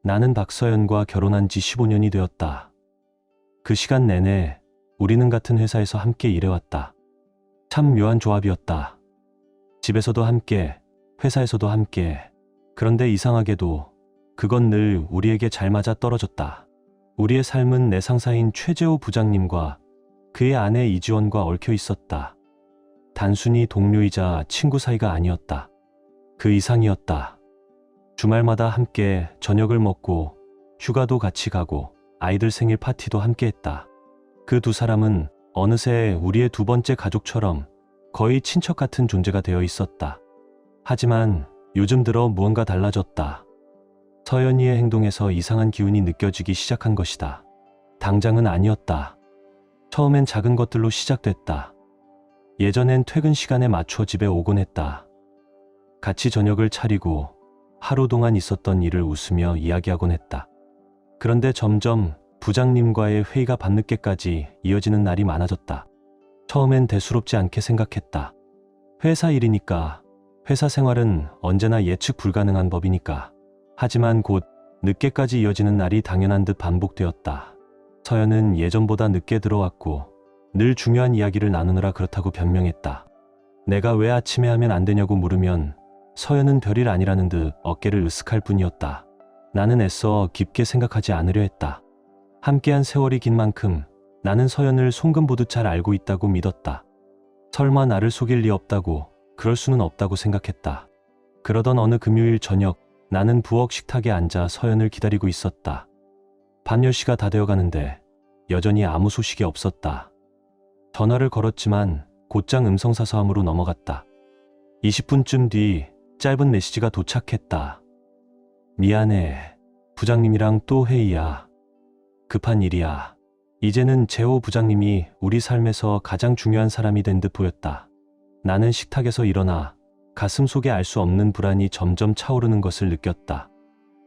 나는 박서연과 결혼한 지 15년이 되었다. 그 시간 내내 우리는 같은 회사에서 함께 일해왔다. 참 묘한 조합이었다. 집에서도 함께, 회사에서도 함께. 그런데 이상하게도 그건 늘 우리에게 잘 맞아 떨어졌다. 우리의 삶은 내 상사인 최재호 부장님과 그의 아내 이지원과 얽혀 있었다. 단순히 동료이자 친구 사이가 아니었다. 그 이상이었다. 주말마다 함께 저녁을 먹고 휴가도 같이 가고 아이들 생일 파티도 함께 했다. 그 두 사람은 어느새 우리의 두 번째 가족처럼 거의 친척 같은 존재가 되어 있었다. 하지만 요즘 들어 무언가 달라졌다. 서연이의 행동에서 이상한 기운이 느껴지기 시작한 것이다. 당장은 아니었다. 처음엔 작은 것들로 시작됐다. 예전엔 퇴근 시간에 맞춰 집에 오곤 했다. 같이 저녁을 차리고 하루 동안 있었던 일을 웃으며 이야기하곤 했다. 그런데 점점 부장님과의 회의가 밤늦게까지 이어지는 날이 많아졌다. 처음엔 대수롭지 않게 생각했다. 회사 일이니까, 회사 생활은 언제나 예측 불가능한 법이니까. 하지만 곧 늦게까지 이어지는 날이 당연한 듯 반복되었다. 서연은 예전보다 늦게 들어왔고 늘 중요한 이야기를 나누느라 그렇다고 변명했다. 내가 왜 아침에 하면 안 되냐고 물으면 서연은 별일 아니라는 듯 어깨를 으쓱할 뿐이었다. 나는 애써 깊게 생각하지 않으려 했다. 함께한 세월이 긴 만큼 나는 서연을 송금 보듯 잘 알고 있다고 믿었다. 설마 나를 속일 리 없다고, 그럴 수는 없다고 생각했다. 그러던 어느 금요일 저녁, 나는 부엌 식탁에 앉아 서연을 기다리고 있었다. 밤 10시가 다 되어가는데 여전히 아무 소식이 없었다. 전화를 걸었지만 곧장 음성사서함으로 넘어갔다. 20분쯤 뒤 짧은 메시지가 도착했다. 미안해. 부장님이랑 또 회의야. 급한 일이야. 이제는 재호 부장님이 우리 삶에서 가장 중요한 사람이 된 듯 보였다. 나는 식탁에서 일어나 가슴 속에 알 수 없는 불안이 점점 차오르는 것을 느꼈다.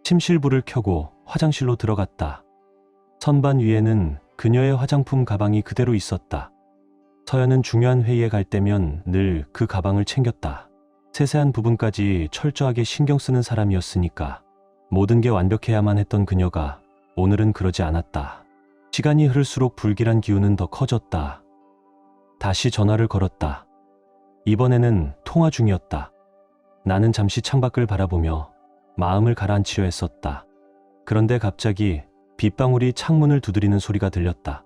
침실불을 켜고 화장실로 들어갔다. 선반 위에는 그녀의 화장품 가방이 그대로 있었다. 서연은 중요한 회의에 갈 때면 늘 그 가방을 챙겼다. 세세한 부분까지 철저하게 신경 쓰는 사람이었으니까. 모든 게 완벽해야만 했던 그녀가 오늘은 그러지 않았다. 시간이 흐를수록 불길한 기운은 더 커졌다. 다시 전화를 걸었다. 이번에는 통화 중이었다. 나는 잠시 창밖을 바라보며 마음을 가라앉히려 했었다. 그런데 갑자기 빗방울이 창문을 두드리는 소리가 들렸다.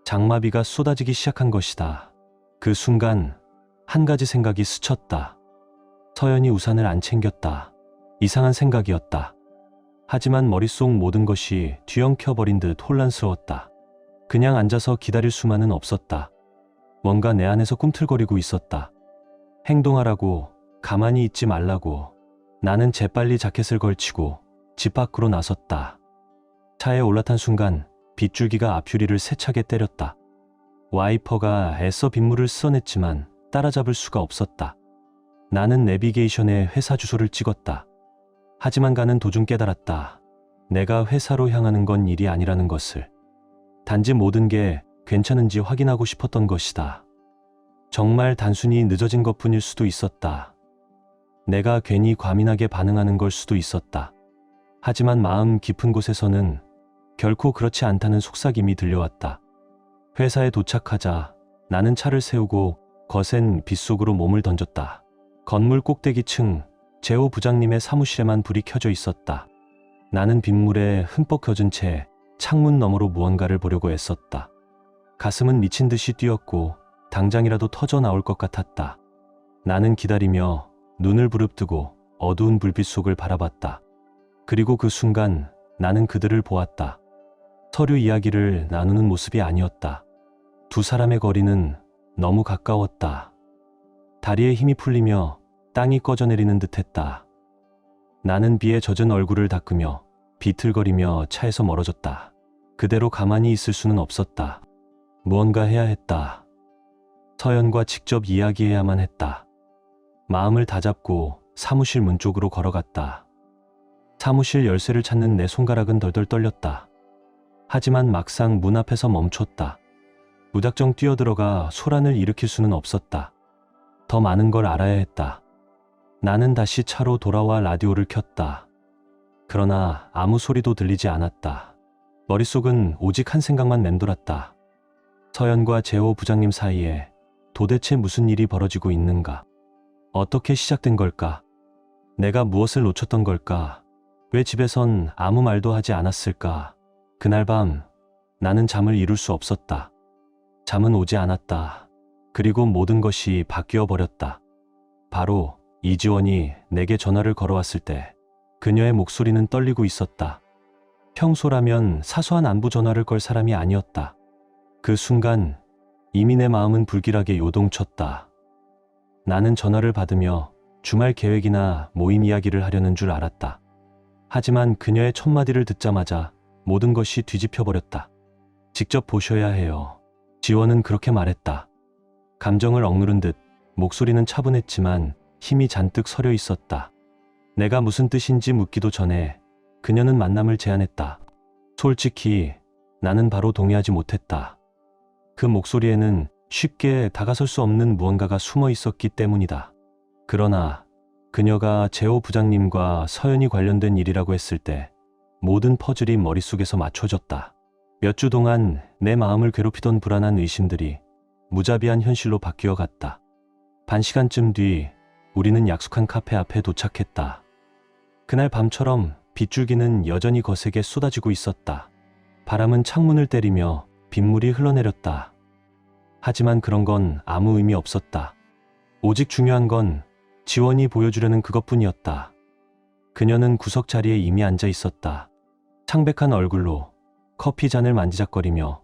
장마비가 쏟아지기 시작한 것이다. 그 순간 한 가지 생각이 스쳤다. 서연이 우산을 안 챙겼다. 이상한 생각이었다. 하지만 머릿속 모든 것이 뒤엉켜버린 듯 혼란스러웠다. 그냥 앉아서 기다릴 수만은 없었다. 뭔가 내 안에서 꿈틀거리고 있었다. 행동하라고, 가만히 있지 말라고. 나는 재빨리 자켓을 걸치고 집 밖으로 나섰다. 차에 올라탄 순간 빗줄기가 앞유리를 세차게 때렸다. 와이퍼가 애써 빗물을 씻어냈지만 따라잡을 수가 없었다. 나는 내비게이션에 회사 주소를 찍었다. 하지만 가는 도중 깨달았다. 내가 회사로 향하는 건 일이 아니라는 것을. 단지 모든 게 괜찮은지 확인하고 싶었던 것이다. 정말 단순히 늦어진 것뿐일 수도 있었다. 내가 괜히 과민하게 반응하는 걸 수도 있었다. 하지만 마음 깊은 곳에서는 결코 그렇지 않다는 속삭임이 들려왔다. 회사에 도착하자 나는 차를 세우고 거센 빗속으로 몸을 던졌다. 건물 꼭대기층 재호 부장님의 사무실에만 불이 켜져 있었다. 나는 빗물에 흠뻑 젖은 채 창문 너머로 무언가를 보려고 애썼다. 가슴은 미친 듯이 뛰었고 당장이라도 터져 나올 것 같았다. 나는 기다리며 눈을 부릅뜨고 어두운 불빛 속을 바라봤다. 그리고 그 순간 나는 그들을 보았다. 서류 이야기를 나누는 모습이 아니었다. 두 사람의 거리는 너무 가까웠다. 다리에 힘이 풀리며 땅이 꺼져내리는 듯했다. 나는 비에 젖은 얼굴을 닦으며 비틀거리며 차에서 멀어졌다. 그대로 가만히 있을 수는 없었다. 무언가 해야 했다. 서연과 직접 이야기해야만 했다. 마음을 다잡고 사무실 문 쪽으로 걸어갔다. 사무실 열쇠를 찾는 내 손가락은 덜덜 떨렸다. 하지만 막상 문 앞에서 멈췄다. 무작정 뛰어들어가 소란을 일으킬 수는 없었다. 더 많은 걸 알아야 했다. 나는 다시 차로 돌아와 라디오를 켰다. 그러나 아무 소리도 들리지 않았다. 머릿속은 오직 한 생각만 맴돌았다. 서연과 재호 부장님 사이에 도대체 무슨 일이 벌어지고 있는가? 어떻게 시작된 걸까? 내가 무엇을 놓쳤던 걸까? 왜 집에선 아무 말도 하지 않았을까? 그날 밤 나는 잠을 이룰 수 없었다. 잠은 오지 않았다. 그리고 모든 것이 바뀌어 버렸다. 바로 이지원이 내게 전화를 걸어왔을 때 그녀의 목소리는 떨리고 있었다. 평소라면 사소한 안부 전화를 걸 사람이 아니었다. 그 순간 이미 내 마음은 불길하게 요동쳤다. 나는 전화를 받으며 주말 계획이나 모임 이야기를 하려는 줄 알았다. 하지만 그녀의 첫 마디를 듣자마자 모든 것이 뒤집혀 버렸다. 직접 보셔야 해요. 지원은 그렇게 말했다. 감정을 억누른 듯 목소리는 차분했지만 힘이 잔뜩 서려 있었다. 내가 무슨 뜻인지 묻기도 전에 그녀는 만남을 제안했다. 솔직히 나는 바로 동의하지 못했다. 그 목소리에는 쉽게 다가설 수 없는 무언가가 숨어 있었기 때문이다. 그러나 그녀가 재호 부장님과 서연이 관련된 일이라고 했을 때 모든 퍼즐이 머릿속에서 맞춰졌다. 몇 주 동안 내 마음을 괴롭히던 불안한 의심들이 무자비한 현실로 바뀌어 갔다. 반 시간쯤 뒤 우리는 약속한 카페 앞에 도착했다. 그날 밤처럼 빗줄기는 여전히 거세게 쏟아지고 있었다. 바람은 창문을 때리며 빗물이 흘러내렸다. 하지만 그런 건 아무 의미 없었다. 오직 중요한 건 지원이 보여주려는 그것뿐이었다. 그녀는 구석 자리에 이미 앉아 있었다. 창백한 얼굴로 커피 잔을 만지작거리며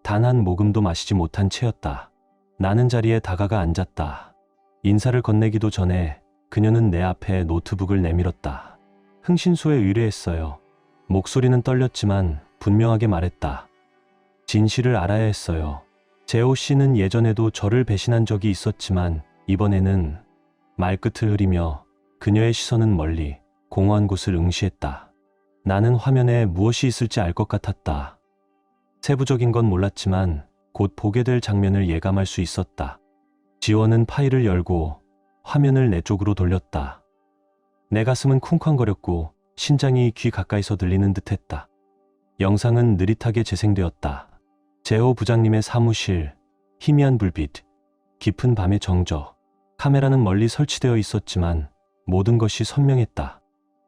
단 한 모금도 마시지 못한 채였다. 나는 자리에 다가가 앉았다. 인사를 건네기도 전에 그녀는 내 앞에 노트북을 내밀었다. 흥신소에 의뢰했어요. 목소리는 떨렸지만 분명하게 말했다. 진실을 알아야 했어요. 재호 씨는 예전에도 저를 배신한 적이 있었지만 이번에는 말끝을 흐리며 그녀의 시선은 멀리 공허한 곳을 응시했다. 나는 화면에 무엇이 있을지 알 것 같았다. 세부적인 건 몰랐지만 곧 보게 될 장면을 예감할 수 있었다. 지원은 파일을 열고 화면을 내 쪽으로 돌렸다. 내 가슴은 쿵쾅거렸고 심장이 귀 가까이서 들리는 듯했다. 영상은 느릿하게 재생되었다. 재호 부장님의 사무실, 희미한 불빛, 깊은 밤의 정적. 카메라는 멀리 설치되어 있었지만 모든 것이 선명했다.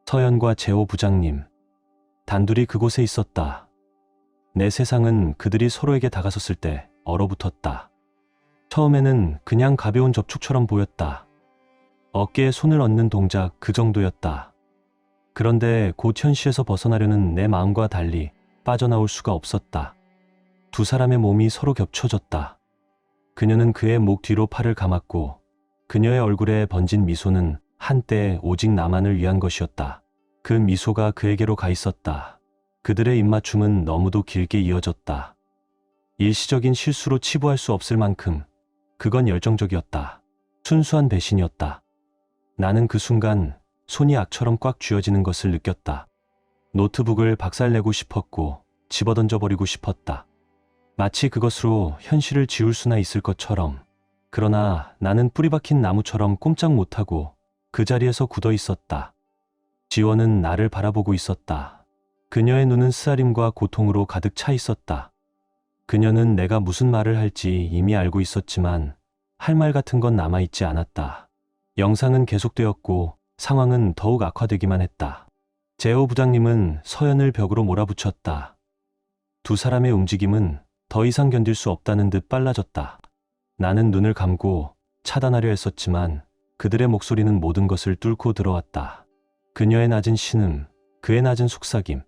서연과 재호 부장님, 단둘이 그곳에 있었다. 내 세상은 그들이 서로에게 다가섰을 때 얼어붙었다. 처음에는 그냥 가벼운 접촉처럼 보였다. 어깨에 손을 얹는 동작 그 정도였다. 그런데 곧 현실에서 벗어나려는 내 마음과 달리 빠져나올 수가 없었다. 두 사람의 몸이 서로 겹쳐졌다. 그녀는 그의 목 뒤로 팔을 감았고 그녀의 얼굴에 번진 미소는 한때 오직 나만을 위한 것이었다. 그 미소가 그에게로 가 있었다. 그들의 입맞춤은 너무도 길게 이어졌다. 일시적인 실수로 치부할 수 없을 만큼 그건 열정적이었다. 순수한 배신이었다. 나는 그 순간 손이 악처럼 꽉 쥐어지는 것을 느꼈다. 노트북을 박살내고 싶었고 집어던져버리고 싶었다. 마치 그것으로 현실을 지울 수나 있을 것처럼. 그러나 나는 뿌리 박힌 나무처럼 꼼짝 못하고 그 자리에서 굳어 있었다. 지원은 나를 바라보고 있었다. 그녀의 눈은 쓰라림과 고통으로 가득 차 있었다. 그녀는 내가 무슨 말을 할지 이미 알고 있었지만 할 말 같은 건 남아있지 않았다. 영상은 계속되었고 상황은 더욱 악화되기만 했다. 재호 부장님은 서연을 벽으로 몰아붙였다. 두 사람의 움직임은 더 이상 견딜 수 없다는 듯 빨라졌다. 나는 눈을 감고 차단하려 했었지만 그들의 목소리는 모든 것을 뚫고 들어왔다. 그녀의 낮은 신음, 그의 낮은 속삭임.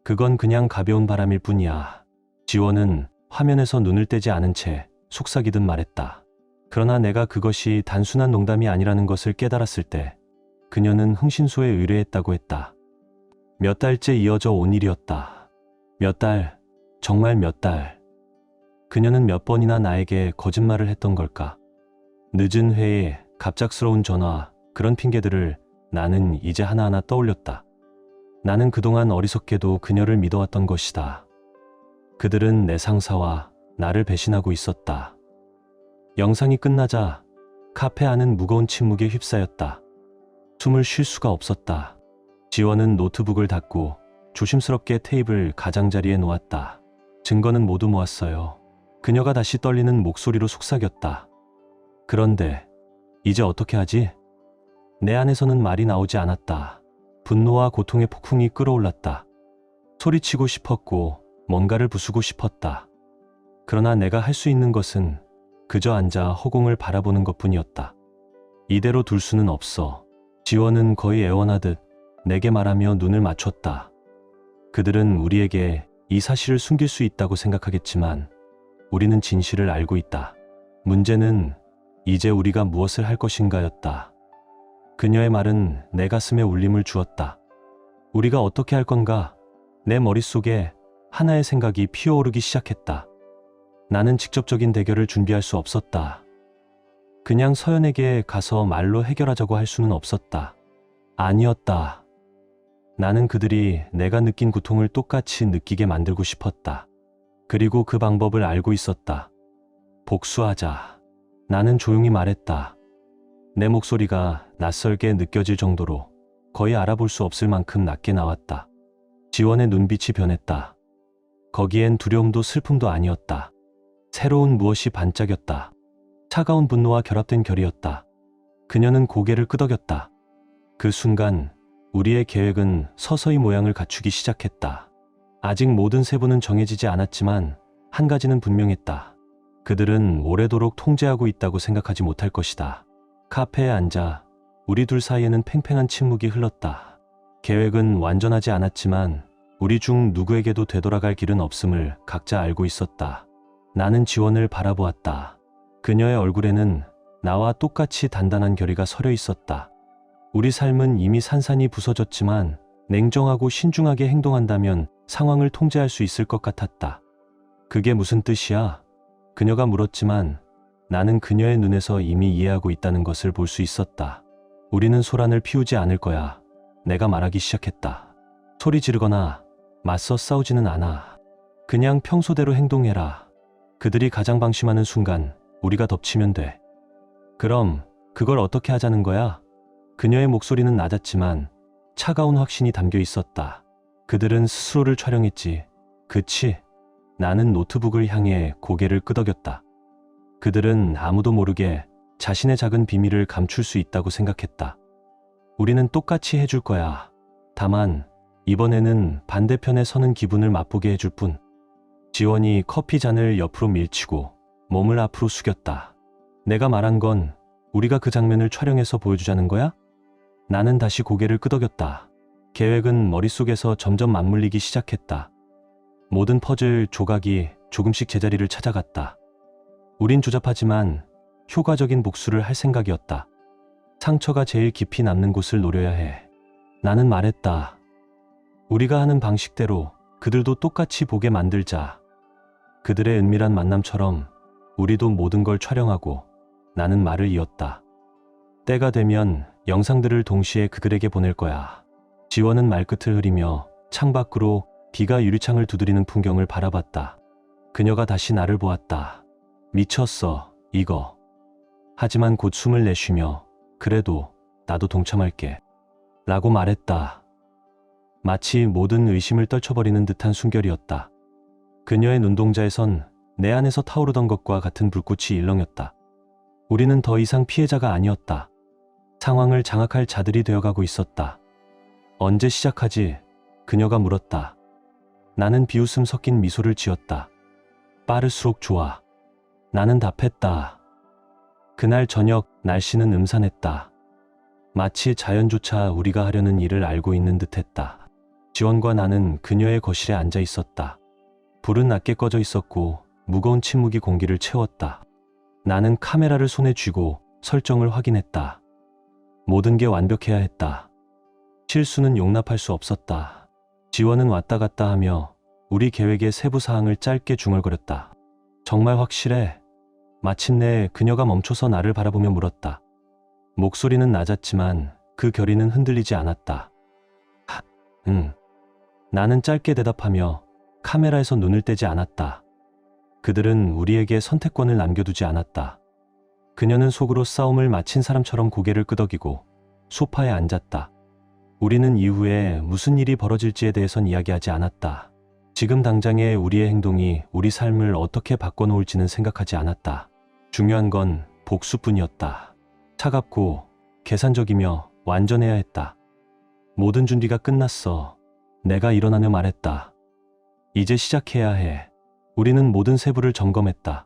그건 그냥 가벼운 바람일 뿐이야. 지원은 화면에서 눈을 떼지 않은 채 속삭이듯 말했다. 그러나 내가 그것이 단순한 농담이 아니라는 것을 깨달았을 때 그녀는 흥신소에 의뢰했다고 했다. 몇 달째 이어져 온 일이었다. 몇 달, 정말 몇 달. 그녀는 몇 번이나 나에게 거짓말을 했던 걸까? 늦은 회의, 갑작스러운 전화, 그런 핑계들을 나는 이제 하나하나 떠올렸다. 나는 그동안 어리석게도 그녀를 믿어왔던 것이다. 그들은 내 상사와 나를 배신하고 있었다. 영상이 끝나자 카페 안은 무거운 침묵에 휩싸였다. 숨을 쉴 수가 없었다. 지원은 노트북을 닫고 조심스럽게 테이블 가장자리에 놓았다. 증거는 모두 모았어요. 그녀가 다시 떨리는 목소리로 속삭였다. 그런데 이제 어떻게 하지? 내 안에서는 말이 나오지 않았다. 분노와 고통의 폭풍이 끌어올랐다. 소리치고 싶었고 뭔가를 부수고 싶었다. 그러나 내가 할 수 있는 것은 그저 앉아 허공을 바라보는 것뿐이었다. 이대로 둘 수는 없어. 지원은 거의 애원하듯 내게 말하며 눈을 맞췄다. 그들은 우리에게 이 사실을 숨길 수 있다고 생각하겠지만 우리는 진실을 알고 있다. 문제는 이제 우리가 무엇을 할 것인가였다. 그녀의 말은 내 가슴에 울림을 주었다. 우리가 어떻게 할 건가? 내 머릿속에 하나의 생각이 피어오르기 시작했다. 나는 직접적인 대결을 준비할 수 없었다. 그냥 서연에게 가서 말로 해결하자고 할 수는 없었다. 아니었다. 나는 그들이 내가 느낀 고통을 똑같이 느끼게 만들고 싶었다. 그리고 그 방법을 알고 있었다. 복수하자. 나는 조용히 말했다. 내 목소리가 낯설게 느껴질 정도로 거의 알아볼 수 없을 만큼 낮게 나왔다. 지원의 눈빛이 변했다. 거기엔 두려움도 슬픔도 아니었다. 새로운 무엇이 반짝였다. 차가운 분노와 결합된 결이었다. 그녀는 고개를 끄덕였다. 그 순간 우리의 계획은 서서히 모양을 갖추기 시작했다. 아직 모든 세부는 정해지지 않았지만 한 가지는 분명했다. 그들은 오래도록 통제하고 있다고 생각하지 못할 것이다. 카페에 앉아 우리 둘 사이에는 팽팽한 침묵이 흘렀다. 계획은 완전하지 않았지만 우리 중 누구에게도 되돌아갈 길은 없음을 각자 알고 있었다. 나는 지원을 바라보았다. 그녀의 얼굴에는 나와 똑같이 단단한 결의가 서려 있었다. 우리 삶은 이미 산산이 부서졌지만 냉정하고 신중하게 행동한다면 상황을 통제할 수 있을 것 같았다. 그게 무슨 뜻이야? 그녀가 물었지만 나는 그녀의 눈에서 이미 이해하고 있다는 것을 볼 수 있었다. 우리는 소란을 피우지 않을 거야. 내가 말하기 시작했다. 소리 지르거나 맞서 싸우지는 않아. 그냥 평소대로 행동해라. 그들이 가장 방심하는 순간 우리가 덮치면 돼. 그럼 그걸 어떻게 하자는 거야? 그녀의 목소리는 낮았지만 차가운 확신이 담겨 있었다. 그들은 스스로를 촬영했지. 그치? 나는 노트북을 향해 고개를 끄덕였다. 그들은 아무도 모르게 자신의 작은 비밀을 감출 수 있다고 생각했다. 우리는 똑같이 해줄 거야. 다만 이번에는 반대편에 서는 기분을 맛보게 해줄 뿐. 지원이 커피 잔을 옆으로 밀치고 몸을 앞으로 숙였다. 내가 말한 건 우리가 그 장면을 촬영해서 보여주자는 거야? 나는 다시 고개를 끄덕였다. 계획은 머릿속에서 점점 맞물리기 시작했다. 모든 퍼즐 조각이 조금씩 제자리를 찾아갔다. 우린 조잡하지만 효과적인 복수를 할 생각이었다. 상처가 제일 깊이 남는 곳을 노려야 해. 나는 말했다. 우리가 하는 방식대로 그들도 똑같이 보게 만들자. 그들의 은밀한 만남처럼 우리도 모든 걸 촬영하고. 나는 말을 이었다. 때가 되면 영상들을 동시에 그들에게 보낼 거야. 지원은 말끝을 흐리며 창밖으로 비가 유리창을 두드리는 풍경을 바라봤다. 그녀가 다시 나를 보았다. 미쳤어, 이거. 하지만 곧 숨을 내쉬며 그래도 나도 동참할게. 라고 말했다. 마치 모든 의심을 떨쳐버리는 듯한 순결이었다. 그녀의 눈동자에선 내 안에서 타오르던 것과 같은 불꽃이 일렁였다. 우리는 더 이상 피해자가 아니었다. 상황을 장악할 자들이 되어가고 있었다. 언제 시작하지? 그녀가 물었다. 나는 비웃음 섞인 미소를 지었다. 빠를수록 좋아. 나는 답했다. 그날 저녁 날씨는 음산했다. 마치 자연조차 우리가 하려는 일을 알고 있는 듯했다. 지원과 나는 그녀의 거실에 앉아 있었다. 불은 낮게 꺼져 있었고 무거운 침묵이 공기를 채웠다. 나는 카메라를 손에 쥐고 설정을 확인했다. 모든 게 완벽해야 했다. 실수는 용납할 수 없었다. 지원은 왔다 갔다 하며 우리 계획의 세부 사항을 짧게 중얼거렸다. 정말 확실해? 마침내 그녀가 멈춰서 나를 바라보며 물었다. 목소리는 낮았지만 그 결의는 흔들리지 않았다. 응. 나는 짧게 대답하며 카메라에서 눈을 떼지 않았다. 그들은 우리에게 선택권을 남겨두지 않았다. 그녀는 속으로 싸움을 마친 사람처럼 고개를 끄덕이고 소파에 앉았다. 우리는 이후에 무슨 일이 벌어질지에 대해선 이야기하지 않았다. 지금 당장의 우리의 행동이 우리 삶을 어떻게 바꿔놓을지는 생각하지 않았다. 중요한 건 복수뿐이었다. 차갑고 계산적이며 완전해야 했다. 모든 준비가 끝났어. 내가 일어나며 말했다. 이제 시작해야 해. 우리는 모든 세부를 점검했다.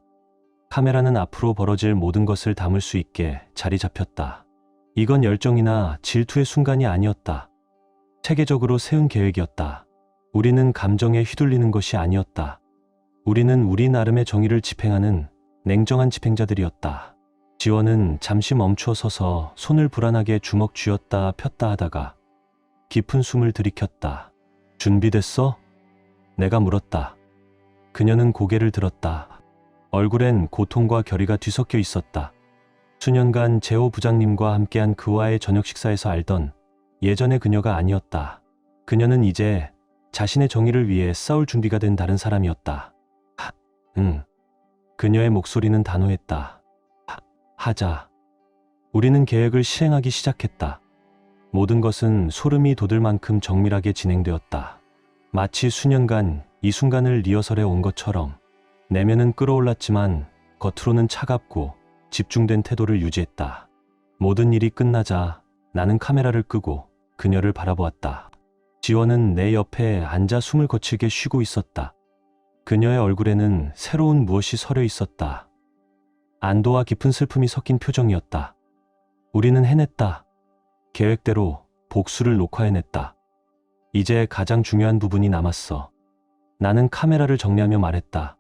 카메라는 앞으로 벌어질 모든 것을 담을 수 있게 자리 잡혔다. 이건 열정이나 질투의 순간이 아니었다. 체계적으로 세운 계획이었다. 우리는 감정에 휘둘리는 것이 아니었다. 우리는 우리 나름의 정의를 집행하는 냉정한 집행자들이었다. 지원은 잠시 멈춰 서서 손을 불안하게 주먹 쥐었다 폈다 하다가 깊은 숨을 들이켰다. 준비됐어? 내가 물었다. 그녀는 고개를 들었다. 얼굴엔 고통과 결의가 뒤섞여 있었다. 수년간 제호 부장님과 함께한 그와의 저녁 식사에서 알던 예전의 그녀가 아니었다. 그녀는 이제 자신의 정의를 위해 싸울 준비가 된 다른 사람이었다. 응. 그녀의 목소리는 단호했다. 하자. 우리는 계획을 실행하기 시작했다. 모든 것은 소름이 돋을 만큼 정밀하게 진행되었다. 마치 수년간 이 순간을 리허설해 온 것처럼. 내면은 끌어올랐지만 겉으로는 차갑고 집중된 태도를 유지했다. 모든 일이 끝나자 나는 카메라를 끄고 그녀를 바라보았다. 지원은 내 옆에 앉아 숨을 거칠게 쉬고 있었다. 그녀의 얼굴에는 새로운 무엇이 서려 있었다. 안도와 깊은 슬픔이 섞인 표정이었다. 우리는 해냈다. 계획대로 복수를 녹화해냈다. 이제 가장 중요한 부분이 남았어. 나는 카메라를 정리하며 말했다.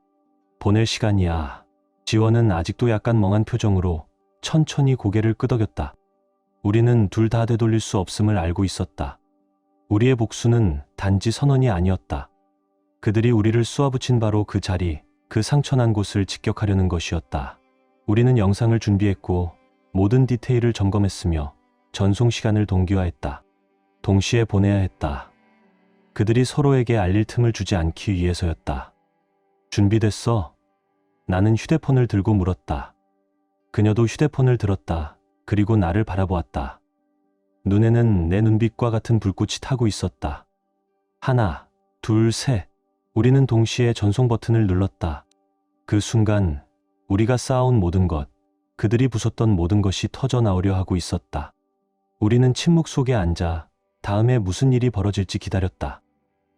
보낼 시간이야. 지원은 아직도 약간 멍한 표정으로 천천히 고개를 끄덕였다. 우리는 둘 다 되돌릴 수 없음을 알고 있었다. 우리의 복수는 단지 선언이 아니었다. 그들이 우리를 쏘아붙인 바로 그 자리, 그 상처난 곳을 직격하려는 것이었다. 우리는 영상을 준비했고 모든 디테일을 점검했으며 전송 시간을 동기화했다. 동시에 보내야 했다. 그들이 서로에게 알릴 틈을 주지 않기 위해서였다. 준비됐어? 나는 휴대폰을 들고 물었다. 그녀도 휴대폰을 들었다. 그리고 나를 바라보았다. 눈에는 내 눈빛과 같은 불꽃이 타고 있었다. 하나, 둘, 셋. 우리는 동시에 전송 버튼을 눌렀다. 그 순간 우리가 쌓아온 모든 것, 그들이 부쉈던 모든 것이 터져나오려 하고 있었다. 우리는 침묵 속에 앉아 다음에 무슨 일이 벌어질지 기다렸다.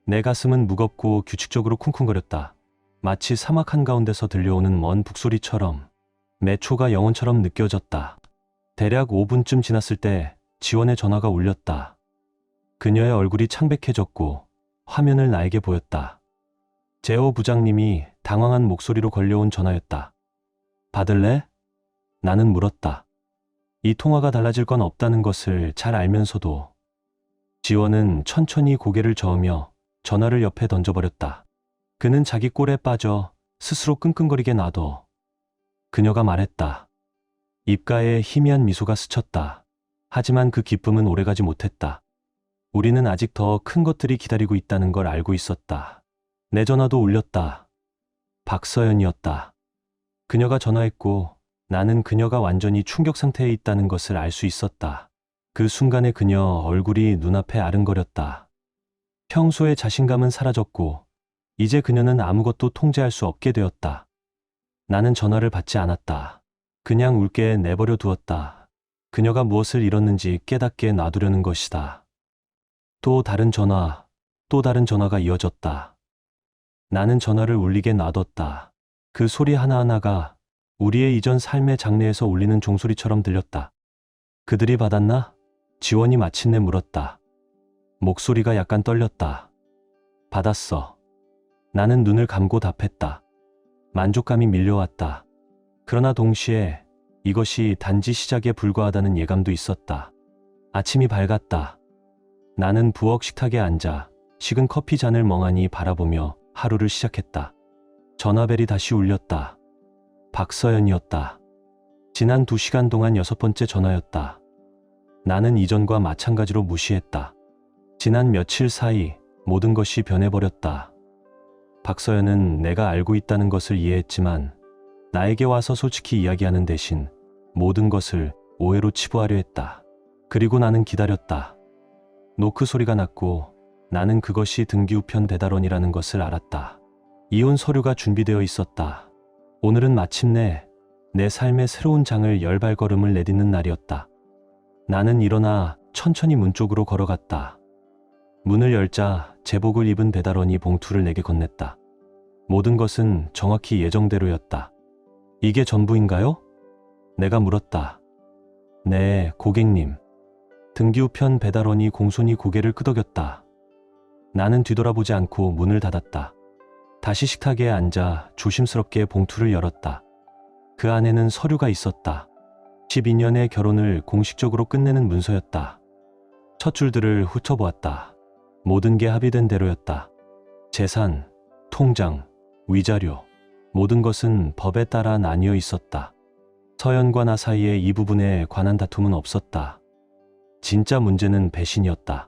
내 가슴은 무겁고 규칙적으로 쿵쿵거렸다. 마치 사막 한가운데서 들려오는 먼 북소리처럼 매 초가 영혼처럼 느껴졌다. 대략 5분쯤 지났을 때 지원의 전화가 울렸다. 그녀의 얼굴이 창백해졌고 화면을 나에게 보였다. 제호 부장님이 당황한 목소리로 걸려온 전화였다. 받을래? 나는 물었다. 이 통화가 달라질 건 없다는 것을 잘 알면서도. 지원은 천천히 고개를 저으며 전화를 옆에 던져버렸다. 그는 자기 꼴에 빠져 스스로 끙끙거리게 놔둬. 그녀가 말했다. 입가에 희미한 미소가 스쳤다. 하지만 그 기쁨은 오래가지 못했다. 우리는 아직 더 큰 것들이 기다리고 있다는 걸 알고 있었다. 내 전화도 울렸다. 박서연이었다. 그녀가 전화했고 나는 그녀가 완전히 충격 상태에 있다는 것을 알 수 있었다. 그 순간에 그녀 얼굴이 눈앞에 아른거렸다. 평소의 자신감은 사라졌고 이제 그녀는 아무것도 통제할 수 없게 되었다. 나는 전화를 받지 않았다. 그냥 울게 내버려 두었다. 그녀가 무엇을 잃었는지 깨닫게 놔두려는 것이다. 또 다른 전화, 또 다른 전화가 이어졌다. 나는 전화를 울리게 놔뒀다. 그 소리 하나하나가 우리의 이전 삶의 장래에서 울리는 종소리처럼 들렸다. 그들이 받았나? 지원이 마침내 물었다. 목소리가 약간 떨렸다. 받았어. 나는 눈을 감고 답했다. 만족감이 밀려왔다. 그러나 동시에 이것이 단지 시작에 불과하다는 예감도 있었다. 아침이 밝았다. 나는 부엌 식탁에 앉아 식은 커피 잔을 멍하니 바라보며 하루를 시작했다. 전화벨이 다시 울렸다. 박서연이었다. 지난 2시간 동안 6번째 전화였다. 나는 이전과 마찬가지로 무시했다. 지난 며칠 사이 모든 것이 변해버렸다. 박서연은 내가 알고 있다는 것을 이해했지만 나에게 와서 솔직히 이야기하는 대신 모든 것을 오해로 치부하려 했다. 그리고 나는 기다렸다. 노크 소리가 났고 나는 그것이 등기우편 배달원이라는 것을 알았다. 이혼 서류가 준비되어 있었다. 오늘은 마침내 내 삶의 새로운 장을 열 발걸음을 내딛는 날이었다. 나는 일어나 천천히 문 쪽으로 걸어갔다. 문을 열자 제복을 입은 배달원이 봉투를 내게 건넸다. 모든 것은 정확히 예정대로였다. 이게 전부인가요? 내가 물었다. 네, 고객님. 등기우편 배달원이 공손히 고개를 끄덕였다. 나는 뒤돌아보지 않고 문을 닫았다. 다시 식탁에 앉아 조심스럽게 봉투를 열었다. 그 안에는 서류가 있었다. 12년의 결혼을 공식적으로 끝내는 문서였다. 첫 줄들을 훑어보았다. 모든 게 합의된 대로였다. 재산, 통장, 위자료, 모든 것은 법에 따라 나뉘어 있었다. 서연과 나 사이에 이 부분에 관한 다툼은 없었다. 진짜 문제는 배신이었다.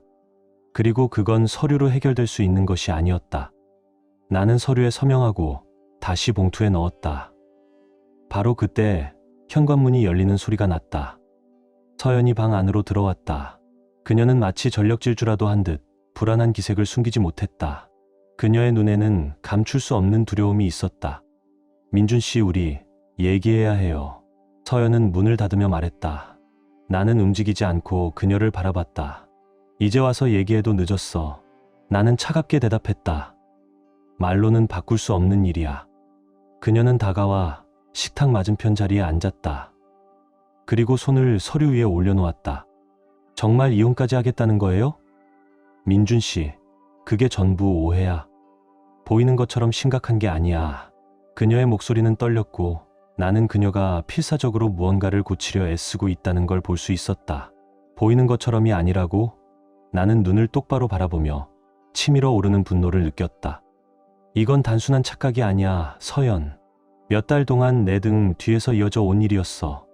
그리고 그건 서류로 해결될 수 있는 것이 아니었다. 나는 서류에 서명하고 다시 봉투에 넣었다. 바로 그때 현관문이 열리는 소리가 났다. 서연이 방 안으로 들어왔다. 그녀는 마치 전력 질주라도 한 듯 불안한 기색을 숨기지 못했다. 그녀의 눈에는 감출 수 없는 두려움이 있었다. 민준 씨, 우리 얘기해야 해요. 서연은 문을 닫으며 말했다. 나는 움직이지 않고 그녀를 바라봤다. 이제 와서 얘기해도 늦었어. 나는 차갑게 대답했다. 말로는 바꿀 수 없는 일이야. 그녀는 다가와 식탁 맞은편 자리에 앉았다. 그리고 손을 서류 위에 올려놓았다. 정말 이혼까지 하겠다는 거예요? 민준 씨, 그게 전부 오해야. 보이는 것처럼 심각한 게 아니야. 그녀의 목소리는 떨렸고 나는 그녀가 필사적으로 무언가를 고치려 애쓰고 있다는 걸 볼 수 있었다. 보이는 것처럼이 아니라고? 나는 눈을 똑바로 바라보며 치밀어 오르는 분노를 느꼈다. 이건 단순한 착각이 아니야, 서연. 몇 달 동안 내 등 뒤에서 이어져 온 일이었어.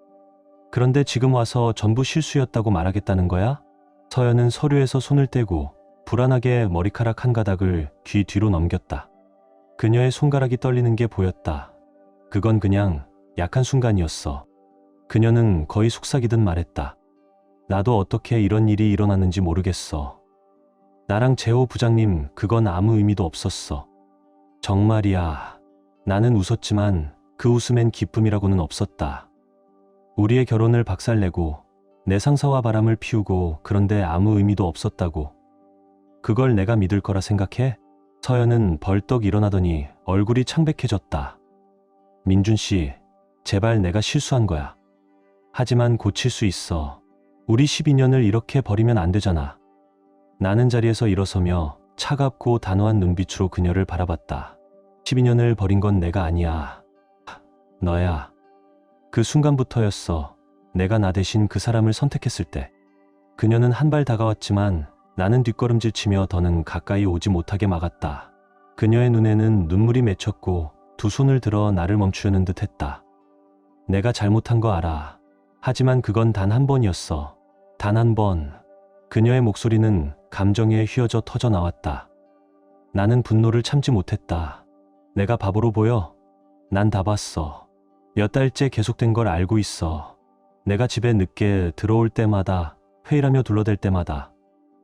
그런데 지금 와서 전부 실수였다고 말하겠다는 거야? 서연은 서류에서 손을 떼고 불안하게 머리카락 한 가닥을 귀 뒤로 넘겼다. 그녀의 손가락이 떨리는 게 보였다. 그건 그냥 약한 순간이었어. 그녀는 거의 속삭이듯 말했다. 나도 어떻게 이런 일이 일어났는지 모르겠어. 나랑 재호 부장님, 그건 아무 의미도 없었어. 정말이야. 나는 웃었지만 그 웃음엔 기쁨이라고는 없었다. 우리의 결혼을 박살내고 내 상사와 바람을 피우고 그런데 아무 의미도 없었다고. 그걸 내가 믿을 거라 생각해? 서연은 벌떡 일어나더니 얼굴이 창백해졌다. 민준 씨, 제발 내가 실수한 거야. 하지만 고칠 수 있어. 우리 12년을 이렇게 버리면 안 되잖아. 나는 자리에서 일어서며 차갑고 단호한 눈빛으로 그녀를 바라봤다. 12년을 버린 건 내가 아니야. 너야. 그 순간부터였어. 내가 나 대신 그 사람을 선택했을 때. 그녀는 한 발 다가왔지만 나는 뒷걸음질 치며 더는 가까이 오지 못하게 막았다. 그녀의 눈에는 눈물이 맺혔고 두 손을 들어 나를 멈추려는 듯 했다. 내가 잘못한 거 알아. 하지만 그건 단 한 번이었어. 단 한 번. 그녀의 목소리는 감정에 휘어져 터져 나왔다. 나는 분노를 참지 못했다. 내가 바보로 보여? 난 다 봤어. 몇 달째 계속된 걸 알고 있어. 내가 집에 늦게 들어올 때마다, 회의라며 둘러댈 때마다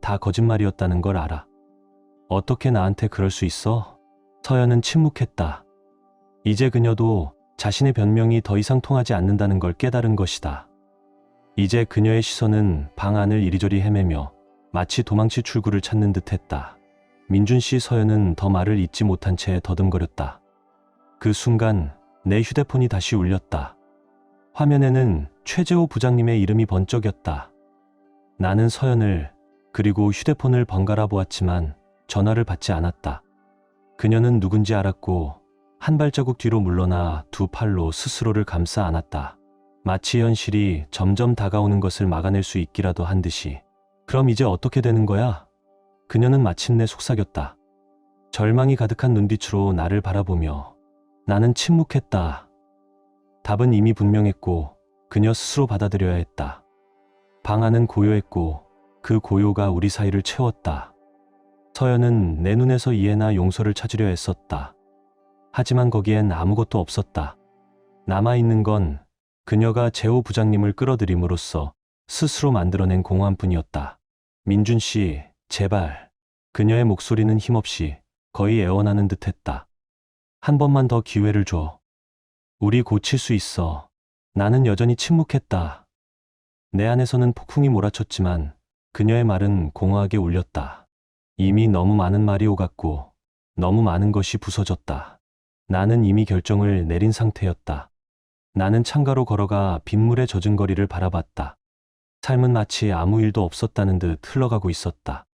다 거짓말이었다는 걸 알아. 어떻게 나한테 그럴 수 있어? 서연은 침묵했다. 이제 그녀도 자신의 변명이 더 이상 통하지 않는다는 걸 깨달은 것이다. 이제 그녀의 시선은 방 안을 이리저리 헤매며 마치 도망칠 출구를 찾는 듯 했다. 민준 씨, 서연은 더 말을 잇지 못한 채 더듬거렸다. 그 순간 내 휴대폰이 다시 울렸다. 화면에는 최재호 부장님의 이름이 번쩍였다. 나는 서연을 그리고 휴대폰을 번갈아 보았지만 전화를 받지 않았다. 그녀는 누군지 알았고 한 발자국 뒤로 물러나 두 팔로 스스로를 감싸 안았다. 마치 현실이 점점 다가오는 것을 막아낼 수 있기라도 한 듯이. 그럼 이제 어떻게 되는 거야? 그녀는 마침내 속삭였다. 절망이 가득한 눈빛으로 나를 바라보며. 나는 침묵했다. 답은 이미 분명했고 그녀 스스로 받아들여야 했다. 방 안은 고요했고 그 고요가 우리 사이를 채웠다. 서연은 내 눈에서 이해나 용서를 찾으려 애썼다. 하지만 거기엔 아무것도 없었다. 남아있는 건 그녀가 재호 부장님을 끌어들임으로써 스스로 만들어낸 공허함뿐이었다. 민준 씨, 제발. 그녀의 목소리는 힘없이 거의 애원하는 듯 했다. 한 번만 더 기회를 줘. 우리 고칠 수 있어. 나는 여전히 침묵했다. 내 안에서는 폭풍이 몰아쳤지만 그녀의 말은 공허하게 울렸다. 이미 너무 많은 말이 오갔고 너무 많은 것이 부서졌다. 나는 이미 결정을 내린 상태였다. 나는 창가로 걸어가 빗물에 젖은 거리를 바라봤다. 삶은 마치 아무 일도 없었다는 듯 흘러가고 있었다.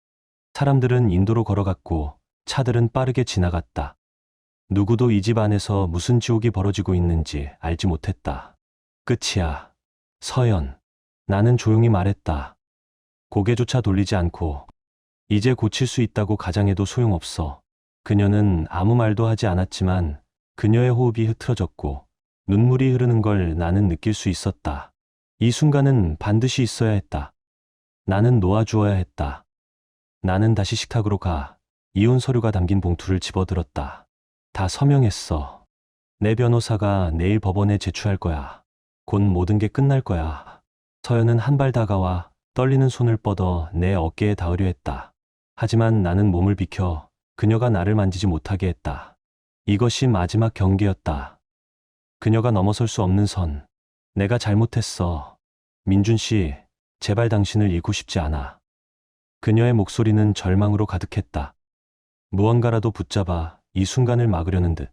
사람들은 인도로 걸어갔고 차들은 빠르게 지나갔다. 누구도 이 집 안에서 무슨 지옥이 벌어지고 있는지 알지 못했다. 끝이야. 서연. 나는 조용히 말했다. 고개조차 돌리지 않고. 이제 고칠 수 있다고 가장해도 소용없어. 그녀는 아무 말도 하지 않았지만 그녀의 호흡이 흐트러졌고 눈물이 흐르는 걸 나는 느낄 수 있었다. 이 순간은 반드시 있어야 했다. 나는 놓아주어야 했다. 나는 다시 식탁으로 가 이혼 서류가 담긴 봉투를 집어들었다. 다 서명했어. 내 변호사가 내일 법원에 제출할 거야. 곧 모든 게 끝날 거야. 서연은 한 발 다가와 떨리는 손을 뻗어 내 어깨에 닿으려 했다. 하지만 나는 몸을 비켜 그녀가 나를 만지지 못하게 했다. 이것이 마지막 경계였다. 그녀가 넘어설 수 없는 선. 내가 잘못했어. 민준 씨, 제발 당신을 잃고 싶지 않아. 그녀의 목소리는 절망으로 가득했다. 무언가라도 붙잡아 이 순간을 막으려는 듯.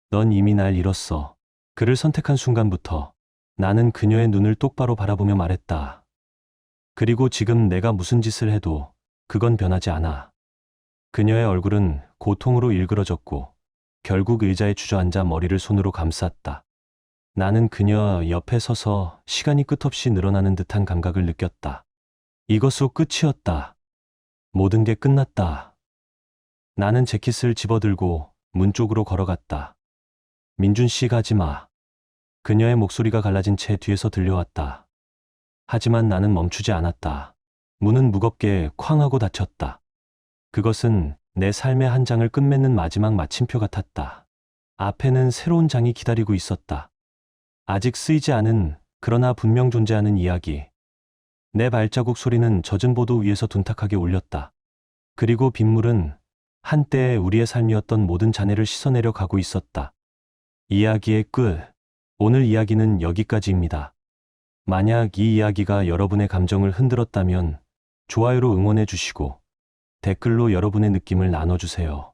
넌 이미 날 잃었어. 그를 선택한 순간부터 나는 그녀의 눈을 똑바로 바라보며 말했다. 그리고 지금 내가 무슨 짓을 해도 그건 변하지 않아. 그녀의 얼굴은 고통으로 일그러졌고 결국 의자에 주저앉아 머리를 손으로 감쌌다. 나는 그녀 옆에 서서 시간이 끝없이 늘어나는 듯한 감각을 느꼈다. 이것으로 끝이었다. 모든 게 끝났다. 나는 재킷을 집어들고 문 쪽으로 걸어갔다. 민준 씨 가지 마. 그녀의 목소리가 갈라진 채 뒤에서 들려왔다. 하지만 나는 멈추지 않았다. 문은 무겁게 쾅 하고 닫혔다. 그것은 내 삶의 한 장을 끝맺는 마지막 마침표 같았다. 앞에는 새로운 장이 기다리고 있었다. 아직 쓰이지 않은, 그러나 분명 존재하는 이야기. 내 발자국 소리는 젖은 보도 위에서 둔탁하게 울렸다. 그리고 빗물은 한때 우리의 삶이었던 모든 잔해를 씻어내려 가고 있었다. 이야기의 끝. 오늘 이야기는 여기까지입니다. 만약 이 이야기가 여러분의 감정을 흔들었다면 좋아요로 응원해 주시고 댓글로 여러분의 느낌을 나눠주세요.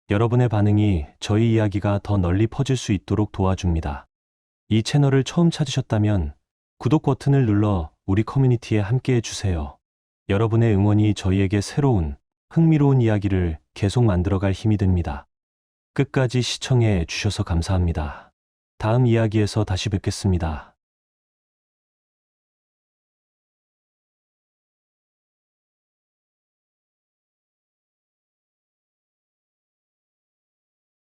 여러분의 반응이 저희 이야기가 더 널리 퍼질 수 있도록 도와줍니다. 이 채널을 처음 찾으셨다면 구독 버튼을 눌러 우리 커뮤니티에 함께해 주세요. 여러분의 응원이 저희에게 새로운, 흥미로운 이야기를 계속 만들어갈 힘이 됩니다. 끝까지 시청해 주셔서 감사합니다. 다음 이야기에서 다시 뵙겠습니다.